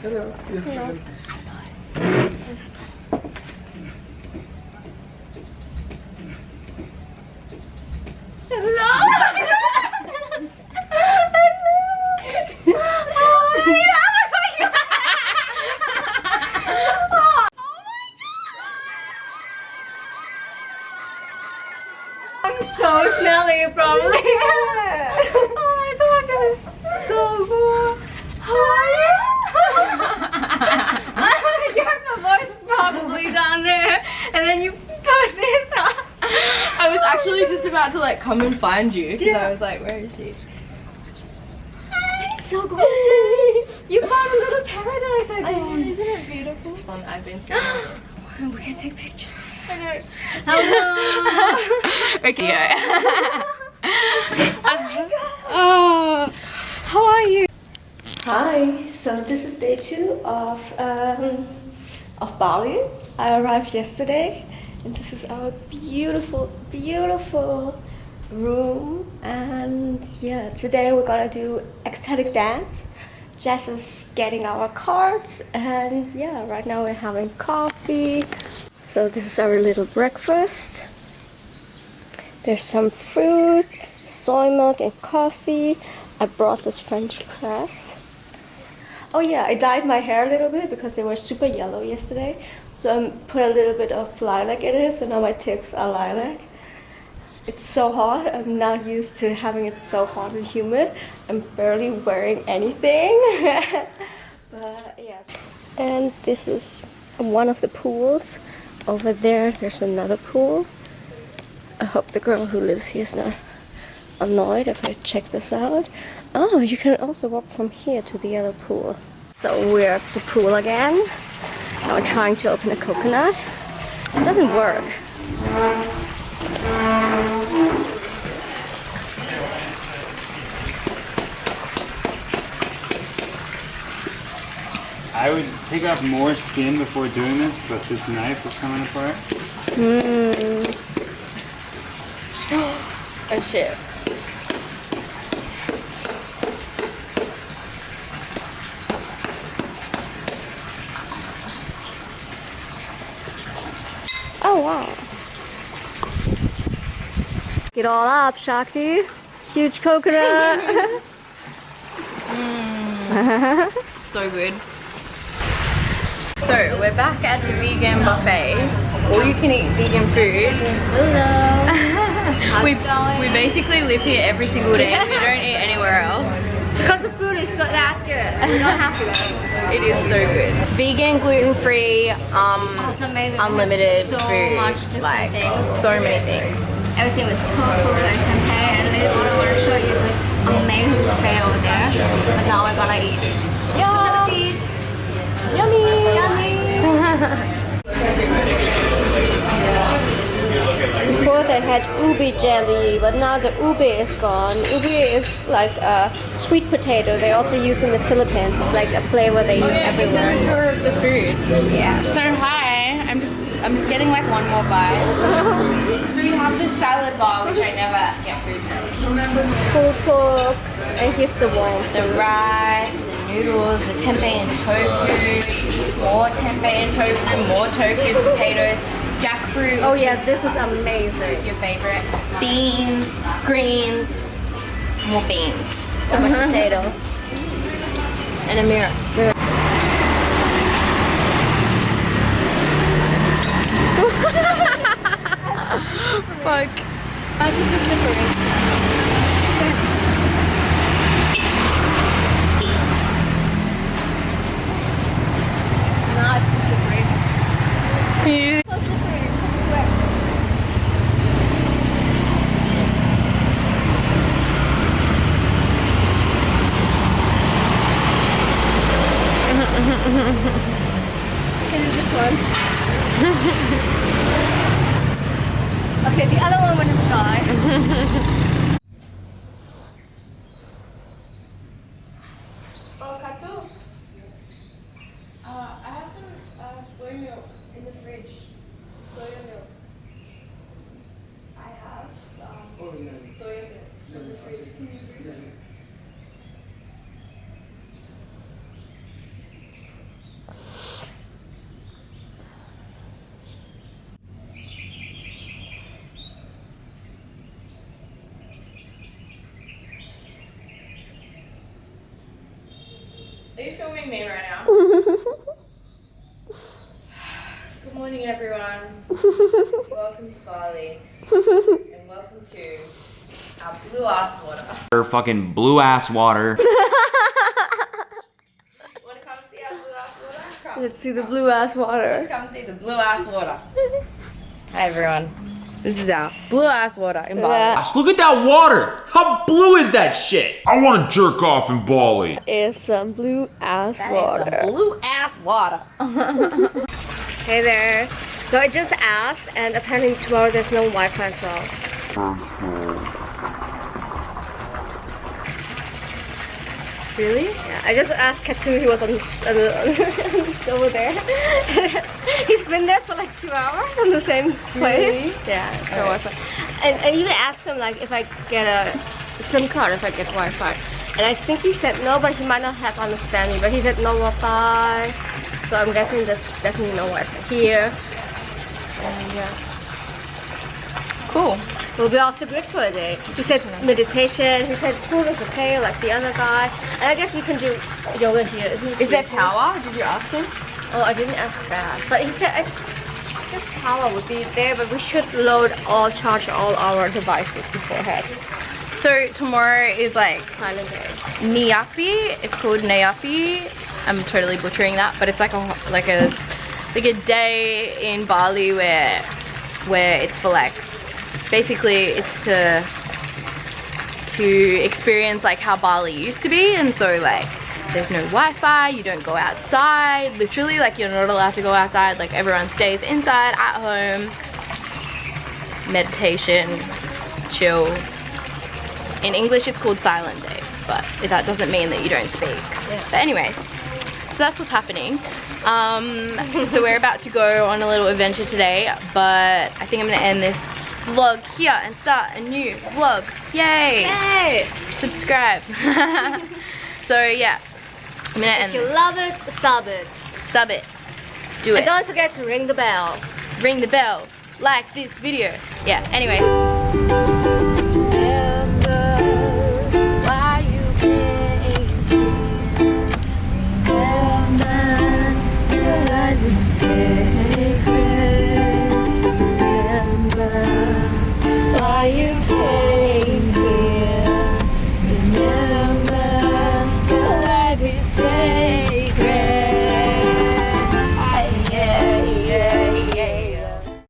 Hello. Hello. I'm so smelly, probably. Oh my gosh, this is so cool. How are you? You heard my voice probably down there, and then you put this on. I was actually just about to like come and find you because I was like, where is she? It's so gorgeous. You found a little paradise, I think. Isn't it beautiful? I've been scared. And we can take pictures. I know. Hello. Okay. Oh my god. Oh, How are you? Hi. So this is day 2 of Bali. I arrived yesterday, and this is our beautiful, beautiful room. And yeah, today we're gonna do ecstatic dance. Jess is getting our cards, and yeah, right now we're having coffee. So this is our little breakfast. There's some fruit, soy milk, and coffee. I brought this French press. Oh yeah, I dyed my hair a little bit because they were super yellow yesterday. So I put a little bit of lilac in it, so now my tips are lilac. It's so hot. I'm not used to having it so hot and humid. I'm barely wearing anything. But yeah. And this is one of the pools. Over there, there's another pool. I hope the girl who lives here is not annoyed if I check this out. Oh, you can also walk from here to the other pool. So we're at the pool again. Now we're trying to open a coconut. It doesn't work. I would take off more skin before doing this, but this knife is coming apart. oh shit. Oh wow. Get all up, Shakti. Huge coconut. So good. So we're back at the vegan buffet. All you can eat vegan food. Hello. we basically live here every single day. We don't eat anywhere else. Because the food is so that good. We don't have to go. It is so good. Vegan, gluten-free, It's amazing. unlimited so food. much different like things. so many things. Everything with tofu and tempeh. And later on I want to show you the amazing buffet over there. But now we're gonna eat. Bon appetit. Yummy! Yummy! Before they had ubi jelly, but now the ubi is gone. Ubi is like a sweet potato they also use in the Philippines. It's like a flavor they use everywhere. Give a tour of the food. Yeah. So hi, I'm just getting like one more bite. So we have this salad bar which I never get food from. Pulled pork, and here's the warmth. The rice, the noodles, the tempeh and tofu, more tempeh and tofu, more tofu, potatoes, jackfruit. Oh yeah, this is amazing. Your favorite. Beans, greens, more beans. So much potato. And a mirror. Fuck. It's too slippery. No, it's too slippery. Can you do It's so slippery because it's wet. Can you do this one? Okay, the other one we're gonna try. I have some soy milk in the fridge. Soya milk. I have some. Soya milk in the fridge. Can you bring it? filming me right now. Good morning, everyone. Welcome to Bali. And welcome to our blue ass water. Fucking blue ass water. You wanna come see our blue ass water? Come. Let's see the blue ass water. Let's come see the blue ass water. Hi, everyone. This is our blue ass water in Bali. Yeah. Look at that water. How blue is that shit? I want to jerk off in Bali. It's some blue ass That water. is some blue ass water. Hey there. So I just asked, and apparently tomorrow there's no Wi-Fi as well. Really? Yeah, I just asked Katu, he was on over there. He's been there for like 2 hours on the same place. Really? Yeah, no Wi-Fi. And I even asked him like if I get a SIM card, if I get Wi-Fi. And I think he said no, but he might not have understand me. But he said no Wi-Fi. So I'm guessing there's definitely no Wi-Fi here. And yeah. Cool. We'll be off the grid for a day. He said meditation, he said food is okay, like the other guy. And I guess we can do yoga here. Is there power? Did you ask him? Oh, I didn't ask that. But he said, I guess power would be there, but we should charge all our devices beforehand. So tomorrow is like Silent day. Niapi. It's called Niapi. I'm totally butchering that, but it's like a day in Bali where it's for like, basically it's to experience like how Bali used to be. And so like there's no Wi-Fi, you don't go outside, literally like you're not allowed to go outside, like everyone stays inside at home, meditation, chill. In English it's called silent day, but that doesn't mean that you don't speak. Yeah. But anyways, so that's what's happening. So we're about to go on a little adventure today, but I think I'm gonna end this vlog here and start a new vlog. Yay! Yay! Subscribe. So yeah, I'm gonna end If you this. love it, sub it. Sub it. Do And it. don't forget to ring the bell. Ring the bell. Like this video. Yeah, anyway. Why you came here. Remember, your life is sad.